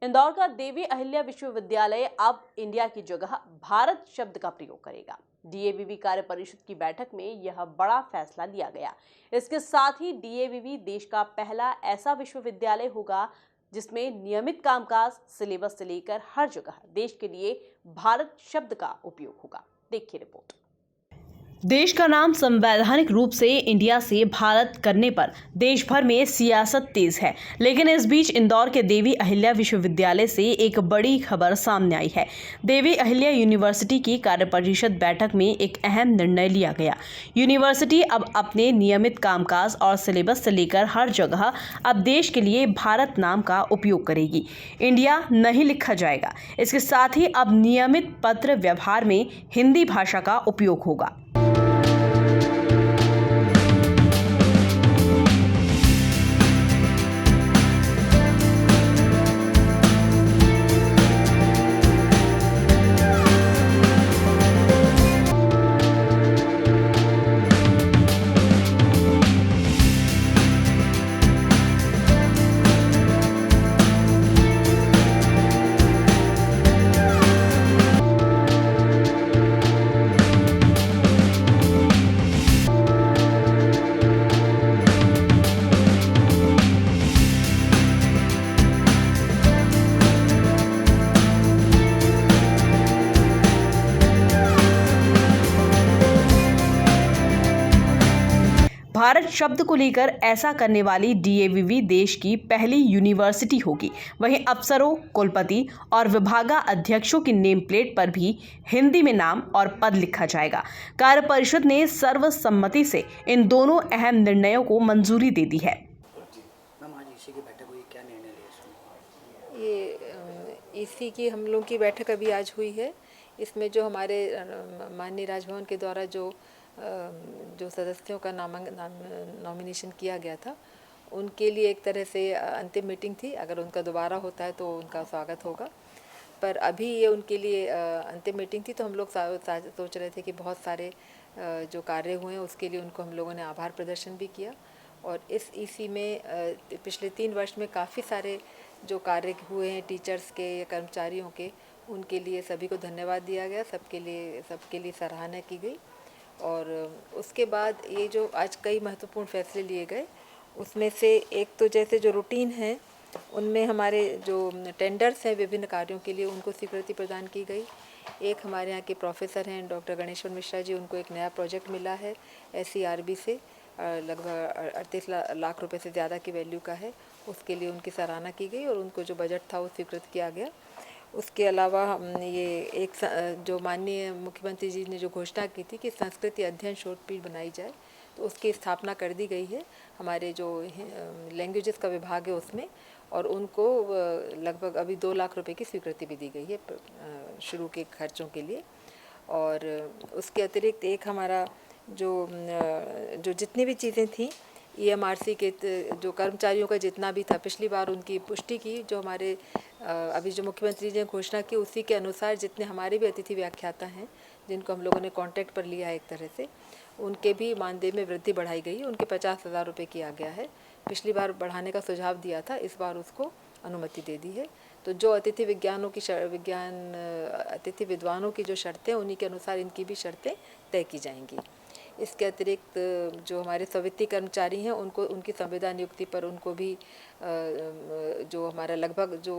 इंदौर का देवी अहिल्या विश्वविद्यालय अब इंडिया की जगह भारत शब्द का प्रयोग करेगा। डीएवीवी कार्य परिषद की बैठक में यह बड़ा फैसला लिया गया। इसके साथ ही डीएवीवी देश का पहला ऐसा विश्वविद्यालय होगा जिसमें नियमित कामकाज सिलेबस से लेकर हर जगह देश के लिए भारत शब्द का उपयोग होगा। देखिए रिपोर्ट। देश का नाम संवैधानिक रूप से इंडिया से भारत करने पर देश भर में सियासत तेज है, लेकिन इस बीच इंदौर के देवी अहिल्या विश्वविद्यालय से एक बड़ी खबर सामने आई है। देवी अहिल्या यूनिवर्सिटी की कार्य परिषद बैठक में एक अहम निर्णय लिया गया। यूनिवर्सिटी अब अपने नियमित कामकाज और सिलेबस से लेकर हर जगह अब देश के लिए भारत नाम का उपयोग करेगी। इंडिया नहीं लिखा जाएगा। इसके साथ ही अब नियमित पत्र व्यवहार में हिंदी भाषा का उपयोग होगा। भारत शब्द को लेकर ऐसा करने वाली डीएवीवी देश की पहली यूनिवर्सिटी होगी। वहीं अफसरों, कुलपति और विभागाध्यक्षों की नेम प्लेट पर भी हिंदी में नाम और पद लिखा जाएगा। कार्य परिषद ने सर्वसम्मति से इन दोनों अहम निर्णयों को मंजूरी दे दी है। ये ईसी की हम लोग की बैठक अभी आज हुई है। इसमें जो हमारे माननीय राजभवन के द्वारा जो सदस्यों का नॉमिनेशन किया गया था, उनके लिए एक तरह से अंतिम मीटिंग थी। अगर उनका दोबारा होता है तो उनका स्वागत होगा, पर अभी ये उनके लिए अंतिम मीटिंग थी। तो हम लोग सोच रहे थे कि बहुत सारे जो कार्य हुए हैं उसके लिए उनको हम लोगों ने आभार प्रदर्शन भी किया। और इस ईसी में पिछले 3 वर्ष में काफ़ी सारे जो कार्य हुए हैं टीचर्स के या कर्मचारियों के, उनके लिए सभी को धन्यवाद दिया गया, सबके लिए सराहना की गई। और उसके बाद ये जो आज कई महत्वपूर्ण फैसले लिए गए, उसमें से एक तो जैसे जो रूटीन है उनमें हमारे जो टेंडर्स हैं विभिन्न कार्यों के लिए, उनको स्वीकृति प्रदान की गई। एक हमारे यहाँ के प्रोफेसर हैं डॉक्टर गणेश्वर मिश्रा जी, उनको एक नया प्रोजेक्ट मिला है SCRB से, लगभग 38 लाख रुपए से ज़्यादा की वैल्यू का है। उसके लिए उनकी सराहना की गई और उनको जो बजट था वो स्वीकृत किया गया। उसके अलावा ये एक जो माननीय मुख्यमंत्री जी ने जो घोषणा की थी कि संस्कृति अध्ययन शोधपीठ बनाई जाए, तो उसकी स्थापना कर दी गई है हमारे जो लैंग्वेजेस का विभाग है उसमें, और उनको लगभग अभी 2 लाख रुपए की स्वीकृति भी दी गई है शुरू के खर्चों के लिए। और उसके अतिरिक्त एक हमारा जो जितनी भी चीज़ें थी EMRC के जो कर्मचारियों का जितना भी था, पिछली बार उनकी पुष्टि की, जो हमारे अभी जो मुख्यमंत्री जी ने घोषणा की उसी के अनुसार जितने हमारे भी अतिथि व्याख्याता हैं जिनको हम लोगों ने कॉन्ट्रैक्ट पर लिया है एक तरह से, उनके भी मानदेय में वृद्धि बढ़ाई गई है। उनके 50,000 रुपये किया गया है। पिछली बार बढ़ाने का सुझाव दिया था, इस बार उसको अनुमति दे दी है। तो जो अतिथि विद्वानों की जो शर्तें, उन्हीं के अनुसार इनकी भी शर्तें तय की जाएंगी। इसके अतिरिक्त जो हमारे सवित्री कर्मचारी हैं उनको उनकी संविदा नियुक्ति पर उनको भी जो हमारा लगभग जो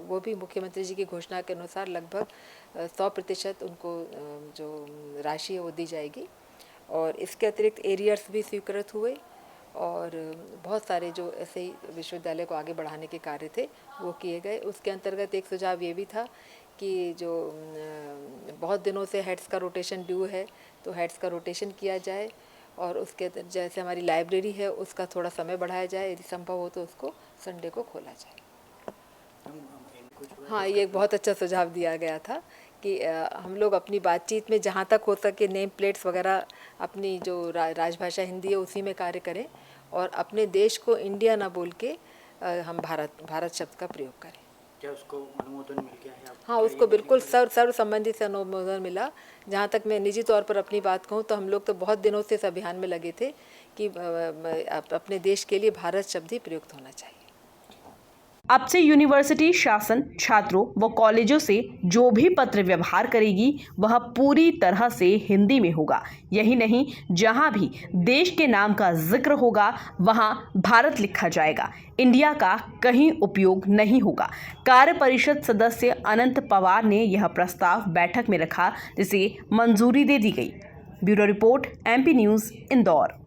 वो भी मुख्यमंत्री जी की घोषणा के अनुसार लगभग 100% उनको जो राशि है वो दी जाएगी। और इसके अतिरिक्त एरियर्स भी स्वीकृत हुए और बहुत सारे जो ऐसे ही विश्वविद्यालय को आगे बढ़ाने के कार्य थे वो किए गए। उसके अंतर्गत एक सुझाव ये भी था कि जो बहुत दिनों से हेड्स का रोटेशन ड्यू है, तो हेड्स का रोटेशन किया जाए, और उसके जैसे हमारी लाइब्रेरी है उसका थोड़ा समय बढ़ाया जाए, यदि संभव हो तो उसको संडे को खोला जाए। हाँ, ये एक बहुत अच्छा सुझाव दिया गया था कि हम लोग अपनी बातचीत में जहाँ तक हो सके नेम प्लेट्स वगैरह अपनी जो राजभाषा हिंदी है उसी में कार्य करें, और अपने देश को इंडिया ना बोल के हम भारत शब्द का प्रयोग करें। क्या उसको अनुमोदन मिल गया है? हाँ, उसको बिल्कुल सर्व संबंधित से अनुमोदन मिला। जहाँ तक मैं निजी तौर पर अपनी बात कहूँ तो हम लोग तो बहुत दिनों से इस अभियान में लगे थे कि अपने देश के लिए भारत शब्द ही प्रयुक्त होना चाहिए। अब से यूनिवर्सिटी शासन छात्रों व कॉलेजों से जो भी पत्र व्यवहार करेगी वह पूरी तरह से हिंदी में होगा। यही नहीं, जहां भी देश के नाम का जिक्र होगा वहां भारत लिखा जाएगा। इंडिया का कहीं उपयोग नहीं होगा। कार्य परिषद सदस्य अनंत पवार ने यह प्रस्ताव बैठक में रखा, जिसे मंजूरी दे दी गई। Bureau report, MP news, Indore.